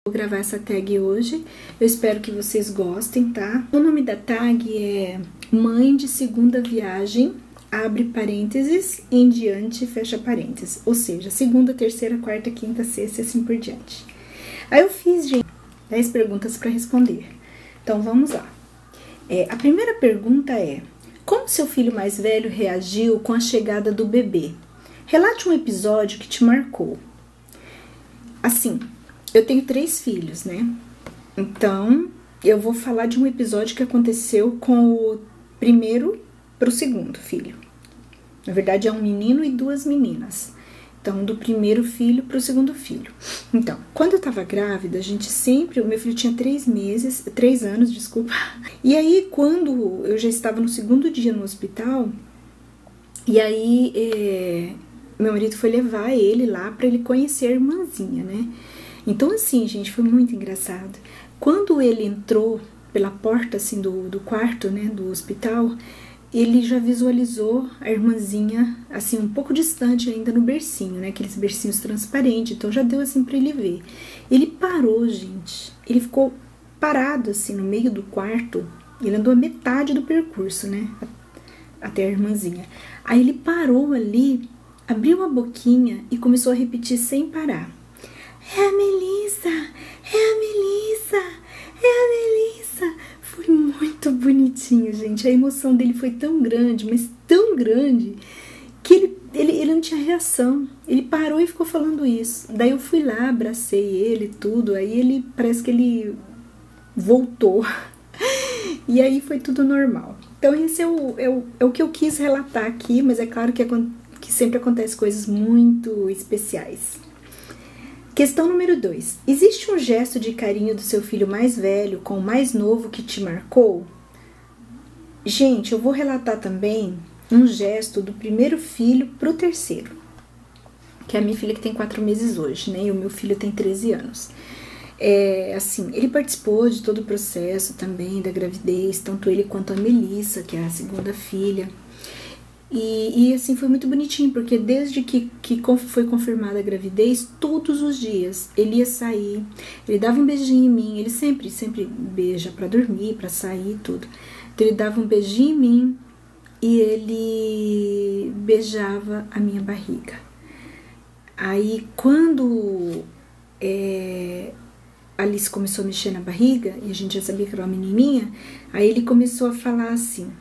Vou gravar essa tag hoje, eu espero que vocês gostem, tá? O nome da tag é Mãe de Segunda Viagem, abre parênteses, em diante, fecha parênteses. Ou seja, segunda, terceira, quarta, quinta, sexta e assim por diante. Aí eu fiz, gente, 10 perguntas para responder. Então, vamos lá. A primeira pergunta é: como seu filho mais velho reagiu com a chegada do bebê? Relate um episódio que te marcou. Assim, eu tenho 3 filhos, né? Então, eu vou falar de um episódio que aconteceu com o primeiro para o segundo filho. Na verdade, é um menino e 2 meninas. Então, do primeiro filho para o segundo filho. Então, quando eu tava grávida, a gente sempre... O meu filho tinha 3 anos, desculpa. E aí, quando eu já estava no segundo dia no hospital, e aí meu marido foi levar ele lá para ele conhecer a irmãzinha, né? Então, assim, gente, foi muito engraçado. Quando ele entrou pela porta, assim, do quarto, né, do hospital, ele já visualizou a irmãzinha, assim, um pouco distante ainda no bercinho, né, aqueles bercinhos transparentes, então já deu, assim, pra ele ver. Ele parou, gente, ele ficou parado, assim, no meio do quarto, ele andou a metade do percurso, né, até a irmãzinha. Aí ele parou ali, abriu a boquinha e começou a repetir sem parar: é a Melissa, é a Melissa, é a Melissa. Foi muito bonitinho, gente. A emoção dele foi tão grande, mas tão grande, que ele não tinha reação. Ele parou e ficou falando isso. Daí eu fui lá, abracei ele, tudo. Aí ele, parece que ele voltou. E aí foi tudo normal. Então esse é o que eu quis relatar aqui, mas é claro que sempre acontecem coisas muito especiais. Questão número 2. Existe um gesto de carinho do seu filho mais velho com o mais novo que te marcou? Gente, eu vou relatar também um gesto do primeiro filho pro terceiro. Que é a minha filha que tem 4 meses hoje, né? E o meu filho tem 13 anos. Assim, ele participou de todo o processo também da gravidez, tanto ele quanto a Melissa, que é a segunda filha. E assim, foi muito bonitinho, porque desde que foi confirmada a gravidez, todos os dias ele ia sair, ele dava um beijinho em mim, ele sempre beija pra dormir, pra sair, tudo. Então ele dava um beijinho em mim e ele beijava a minha barriga. Aí quando a Alice começou a mexer na barriga, e a gente já sabia que era uma menininha, aí ele começou a falar assim.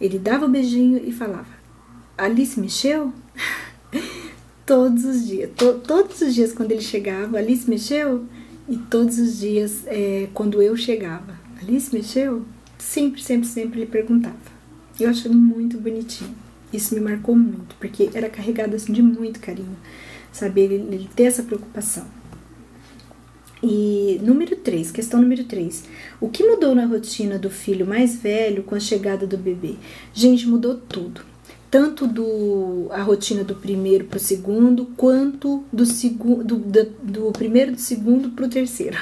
Ele dava o beijinho e falava: Alice mexeu? Todos os dias. Todos os dias quando ele chegava, Alice mexeu? E todos os dias quando eu chegava, Alice mexeu? Sempre ele perguntava. Eu achei muito bonitinho. Isso me marcou muito, porque era carregado assim, de muito carinho, sabe? Ele ter essa preocupação. E questão número 3. O que mudou na rotina do filho mais velho com a chegada do bebê? Gente, mudou tudo. Tanto a rotina do primeiro pro segundo, quanto do primeiro do segundo pro terceiro.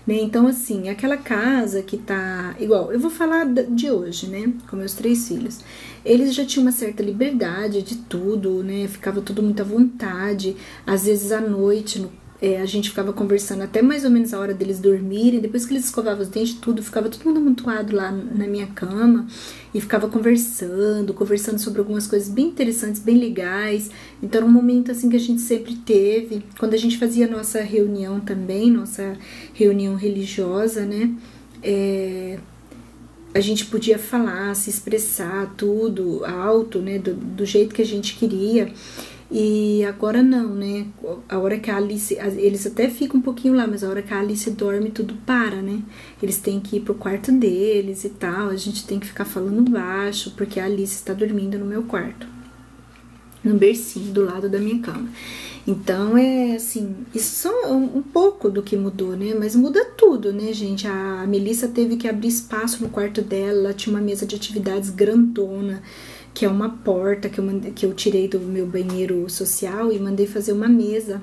Né? Então, assim, aquela casa que tá... Igual, eu vou falar de hoje, né? Com meus 3 filhos. Eles já tinham uma certa liberdade de tudo, né? Ficava tudo muito à vontade. Às vezes, à noite, a gente ficava conversando até mais ou menos a hora deles dormirem. Depois que eles escovavam os dentes, ficava todo mundo amontoado lá na minha cama e ficava conversando sobre algumas coisas bem interessantes, bem legais. Então era um momento assim que a gente sempre teve. Quando a gente fazia a nossa reunião também, nossa reunião religiosa, né? A gente podia falar, se expressar tudo alto, né? Do jeito que a gente queria. E agora não, né? A hora que a Alice... Eles até ficam um pouquinho lá, mas a hora que a Alice dorme, tudo para, né? Eles têm que ir pro quarto deles e tal. A gente tem que ficar falando baixo, porque a Alice está dormindo no meu quarto. No bercinho, do lado da minha cama. Então, assim... Isso só um pouco do que mudou, né? Mas muda tudo, né, gente? A Melissa teve que abrir espaço no quarto dela. Ela tinha uma mesa de atividades grandona, que é uma porta que eu tirei do meu banheiro social e mandei fazer uma mesa.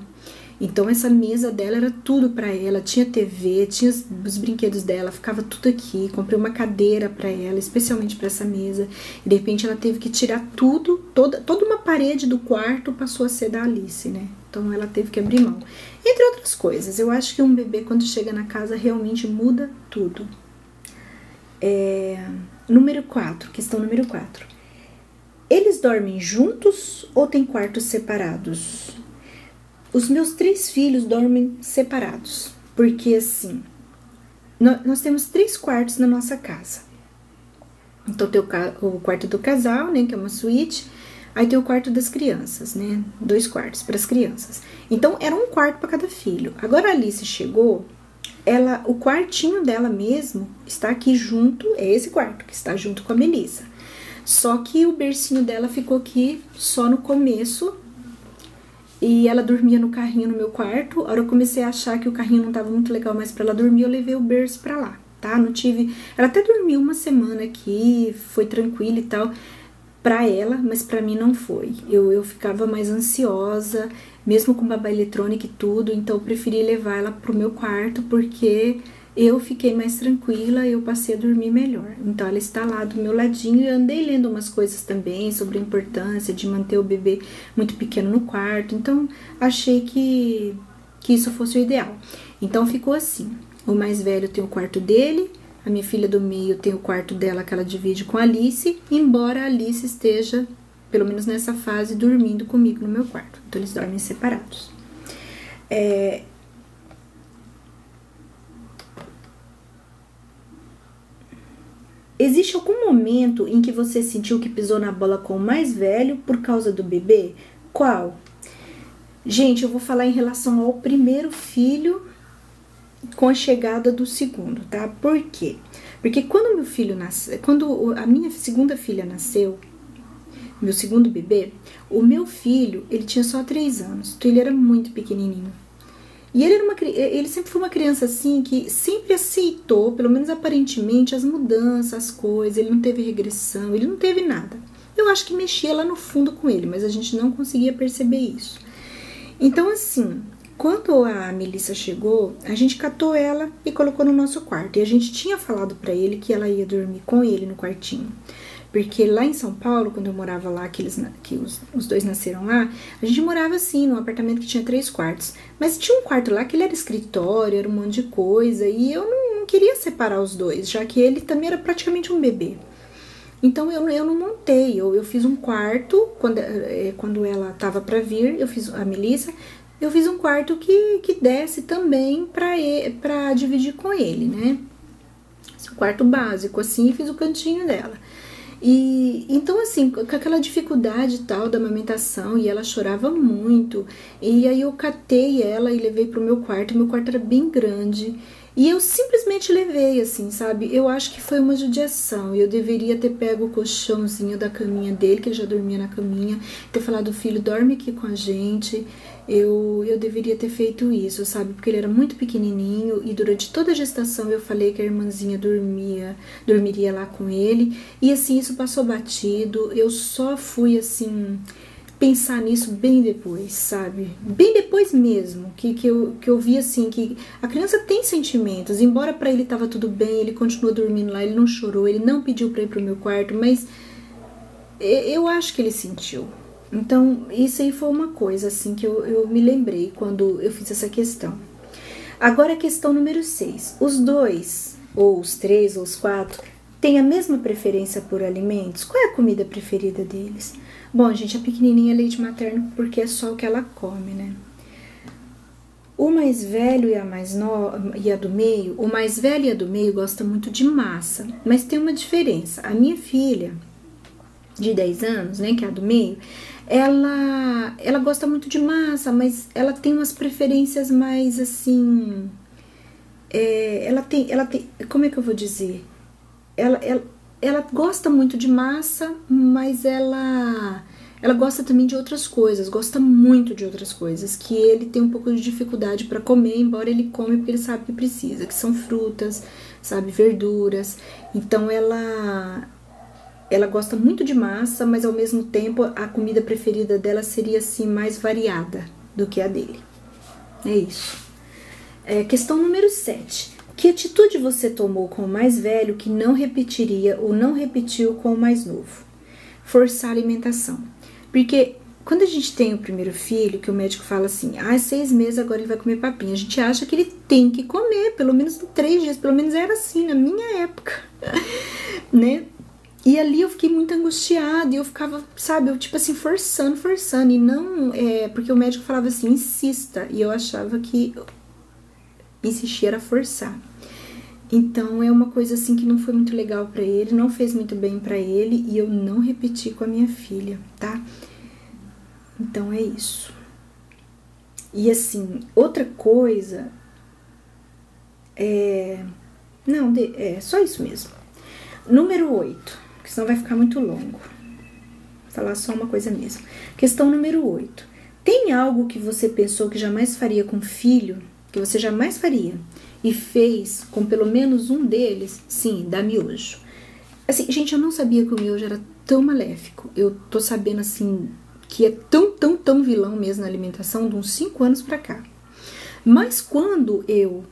Então essa mesa dela era tudo pra ela, tinha TV, tinha os brinquedos dela, ficava tudo aqui. Comprei uma cadeira pra ela, especialmente pra essa mesa. E de repente ela teve que tirar tudo, toda uma parede do quarto passou a ser da Alice, né? Então então ela teve que abrir mão. Entre outras coisas, eu acho que um bebê quando chega na casa realmente muda tudo. Número 4, questão número 4. Eles dormem juntos ou têm quartos separados? Os meus 3 filhos dormem separados, porque assim, nós temos 3 quartos na nossa casa. Então tem o quarto do casal, né, que é uma suíte, aí tem o quarto das crianças, né, 2 quartos para as crianças. Então era um quarto para cada filho. Agora a Alice chegou, o quartinho dela mesmo está aqui junto, é esse quarto que está junto com a Melissa. Só que o bercinho dela ficou aqui só no começo e ela dormia no carrinho no meu quarto. A hora eu comecei a achar que o carrinho não estava muito legal mais para ela dormir, eu levei o berço para lá, tá? Não tive... Ela até dormiu uma semana aqui, foi tranquila e tal para ela, mas para mim não foi. Eu ficava mais ansiosa, mesmo com babá eletrônica e tudo, então eu preferi levar ela pro meu quarto, porque eu fiquei mais tranquila, eu passei a dormir melhor. Então ela está lá do meu ladinho e andei lendo umas coisas também sobre a importância de manter o bebê muito pequeno no quarto, então achei que isso fosse o ideal. Então ficou assim, o mais velho tem o quarto dele, a minha filha do meio tem o quarto dela que ela divide com a Alice, embora a Alice esteja, pelo menos nessa fase, dormindo comigo no meu quarto. Então, eles dormem separados. Existe algum momento em que você sentiu que pisou na bola com o mais velho por causa do bebê? Qual? Gente, eu vou falar em relação ao primeiro filho com a chegada do segundo, tá? Por quê? Porque quando meu filho nasceu, quando a minha segunda filha nasceu, meu segundo bebê, o meu filho, ele tinha só 3 anos, então ele era muito pequenininho. E ele sempre foi uma criança assim, que sempre aceitou, pelo menos aparentemente, as mudanças, as coisas, ele não teve regressão, ele não teve nada. Eu acho que mexia lá no fundo com ele, mas a gente não conseguia perceber isso. Então assim, quando a Melissa chegou, a gente catou ela e colocou no nosso quarto. E a gente tinha falado pra ele que ela ia dormir com ele no quartinho. Porque lá em São Paulo, quando eu morava lá, que os 2 nasceram lá, a gente morava assim, num apartamento que tinha 3 quartos. Mas tinha um quarto lá que ele era escritório, era um monte de coisa. E eu não queria separar os 2, já que ele também era praticamente um bebê. Então eu não montei, eu fiz um quarto, quando ela tava pra vir, eu fiz a Melissa... Eu fiz um quarto que desse também pra dividir com ele, né? Um quarto básico, assim, e fiz o cantinho dela. E então, assim, com aquela dificuldade e tal da amamentação, e ela chorava muito. E aí eu catei ela e levei pro meu quarto era bem grande. E eu simplesmente levei, assim, sabe? Eu acho que foi uma judiação. Eu deveria ter pego o colchãozinho da caminha dele, que ele já dormia na caminha, ter falado, filho, dorme aqui com a gente. Eu deveria ter feito isso, sabe? Porque ele era muito pequenininho e durante toda a gestação eu falei que a irmãzinha dormiria lá com ele. E assim, isso passou batido. Eu só fui, assim... pensar nisso bem depois, sabe? Bem depois mesmo, que eu vi assim, que a criança tem sentimentos, embora pra ele tava tudo bem, ele continuou dormindo lá, ele não chorou, ele não pediu pra ir pro meu quarto, mas eu acho que ele sentiu. Então, isso aí foi uma coisa, assim, que eu me lembrei quando eu fiz essa questão. Agora, a questão número 6. Os 2, ou os 3, ou os 4, têm a mesma preferência por alimentos? Qual é a comida preferida deles? Bom, gente, a pequenininha é leite materno porque é só o que ela come, né? O mais velho e a do meio, o mais velho e a do meio gosta muito de massa, mas tem uma diferença. A minha filha, de 10 anos, né, que é a do meio, ela gosta muito de massa, mas ela tem umas preferências mais, assim... ela tem, como é que eu vou dizer? Ela gosta muito de massa, mas ela gosta também de outras coisas, gosta muito de outras coisas, que ele tem um pouco de dificuldade para comer, embora ele come porque ele sabe que precisa, que são frutas, sabe, verduras. Então ela gosta muito de massa, mas ao mesmo tempo a comida preferida dela seria assim mais variada do que a dele. É isso. Questão número 7. Que atitude você tomou com o mais velho que não repetiria ou não repetiu com o mais novo? Forçar a alimentação. Porque quando a gente tem o primeiro filho, que o médico fala assim, 6 meses agora ele vai comer papinha, a gente acha que ele tem que comer, pelo menos 3 dias, pelo menos era assim na minha época, né? E ali eu fiquei muito angustiada, e eu ficava, sabe, eu tipo assim, forçando, e não, porque o médico falava assim, insista, e eu achava que insistir era forçar. Então é uma coisa assim que não foi muito legal pra ele, não fez muito bem pra ele, e eu não repeti com a minha filha, tá? Então é isso. E assim, outra coisa não, só isso mesmo. Número 8, que senão vai ficar muito longo. Vou falar só uma coisa mesmo. Questão número 8. Tem algo que você pensou que jamais faria com filho, que você jamais faria, e fez com pelo menos um deles? Sim, dá miojo. Assim, gente, eu não sabia que o miojo era tão maléfico. Eu tô sabendo, assim, que é tão vilão mesmo na alimentação de uns 5 anos pra cá. Mas quando eu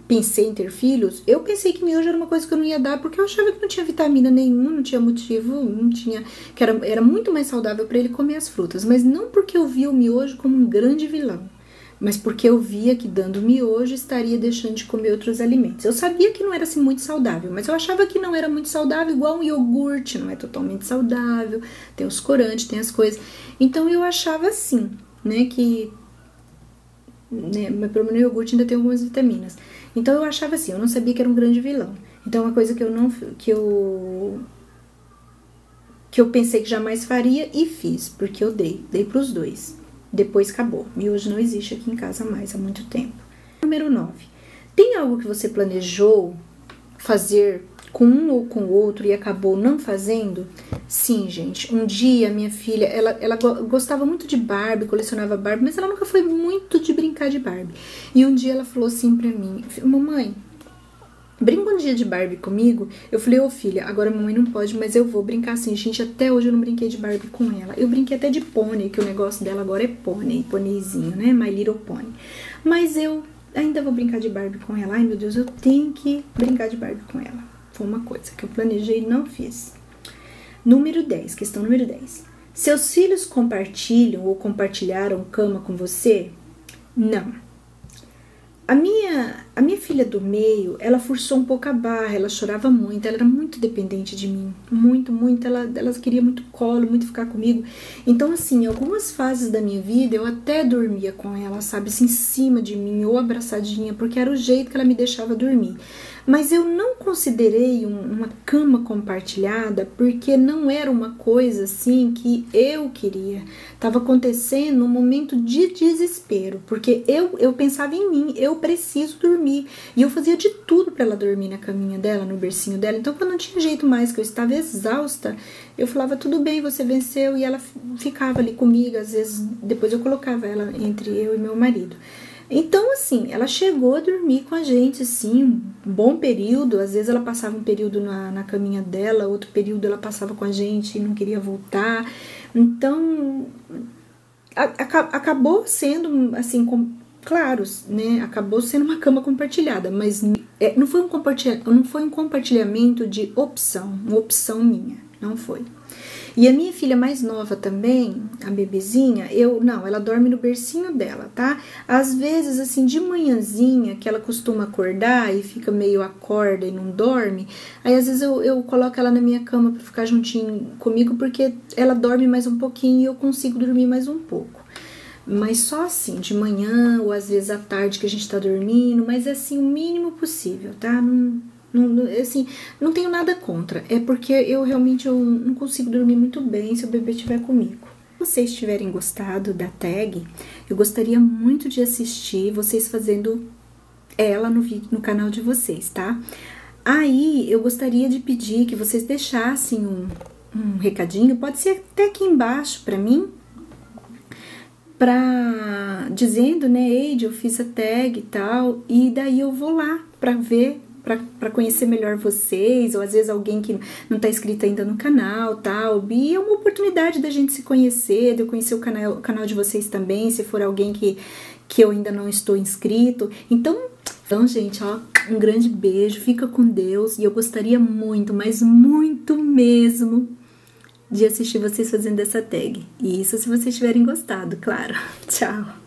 pensei em ter filhos, eu pensei que miojo era uma coisa que eu não ia dar, porque eu achava que não tinha vitamina nenhuma, não tinha motivo, não tinha, que era muito mais saudável para ele comer as frutas, mas não porque eu via o miojo como um grande vilão, mas porque eu via que dando miojo estaria deixando de comer outros alimentos. Eu sabia que não era assim muito saudável, mas eu achava que não era muito saudável, igual um iogurte, não é totalmente saudável, tem os corantes, tem as coisas. Então eu achava assim, né, que mas pelo menos o iogurte ainda tem algumas vitaminas. Então eu achava assim, eu não sabia que era um grande vilão. Então uma coisa que eu pensei que jamais faria e fiz, porque eu dei pros dois. Depois acabou. Miojo não existe aqui em casa mais há muito tempo. Número 9. Tem algo que você planejou fazer com um ou com o outro e acabou não fazendo? Sim, gente. Um dia minha filha, ela gostava muito de Barbie, colecionava Barbie, mas ela nunca foi muito de brincar de Barbie. E um dia ela falou assim pra mim, mamãe, brinca um dia de Barbie comigo? Eu falei, ô filha, agora a mamãe não pode, mas eu vou brincar assim. Gente, até hoje eu não brinquei de Barbie com ela. Eu brinquei até de pônei, que o negócio dela agora é pôneizinho, né? My Little Pony. Mas eu ainda vou brincar de Barbie com ela. Ai, meu Deus, eu tenho que brincar de Barbie com ela. Foi uma coisa que eu planejei e não fiz. Número 10, questão número 10. Seus filhos compartilham ou compartilharam cama com você? Não. A minha filha do meio, ela forçou um pouco a barra, ela chorava muito, ela era muito dependente de mim, muito, ela queria muito colo, muito ficar comigo. Então, assim, em algumas fases da minha vida, eu até dormia com ela, sabe, assim, em cima de mim, ou abraçadinha, porque era o jeito que ela me deixava dormir. Mas eu não considerei uma cama compartilhada, porque não era uma coisa assim que eu queria. Estava acontecendo um momento de desespero, porque eu pensava em mim, eu preciso dormir. E eu fazia de tudo para ela dormir na caminha dela, no bercinho dela. Então, quando não tinha jeito mais, que eu estava exausta, eu falava, tudo bem, você venceu. E ela ficava ali comigo, às vezes, depois eu colocava ela entre eu e meu marido. Então, assim, ela chegou a dormir com a gente, assim, um bom período. Às vezes ela passava um período na caminha dela, outro período ela passava com a gente e não queria voltar. Então, acabou sendo, assim, claro, né? Acabou sendo uma cama compartilhada, mas não foi um compartilhamento de opção, uma opção minha, não foi. E a minha filha mais nova também, a bebezinha, ela dorme no bercinho dela, tá? Às vezes, assim, de manhãzinha, que ela costuma acordar e fica meio acorda e não dorme, aí às vezes eu coloco ela na minha cama pra ficar juntinho comigo, porque ela dorme mais um pouquinho e eu consigo dormir mais um pouco. Mas só assim, de manhã ou às vezes à tarde que a gente tá dormindo, mas assim, o mínimo possível, tá? Assim, não tenho nada contra, é porque eu realmente não consigo dormir muito bem se o bebê estiver comigo. Se vocês tiverem gostado da tag, eu gostaria muito de assistir vocês fazendo ela no canal de vocês, tá? Aí eu gostaria de pedir que vocês deixassem um recadinho, pode ser até aqui embaixo pra mim, dizendo, né, Eide, eu fiz a tag e tal, e daí eu vou lá pra ver, para conhecer melhor vocês, ou às vezes alguém que não tá inscrito ainda no canal, tal. E é uma oportunidade da gente se conhecer, de eu conhecer o canal de vocês também, se for alguém que eu ainda não estou inscrito. Então, gente, ó, um grande beijo, fica com Deus, e eu gostaria muito, mas muito mesmo, de assistir vocês fazendo essa tag. E isso se vocês tiverem gostado, claro. Tchau!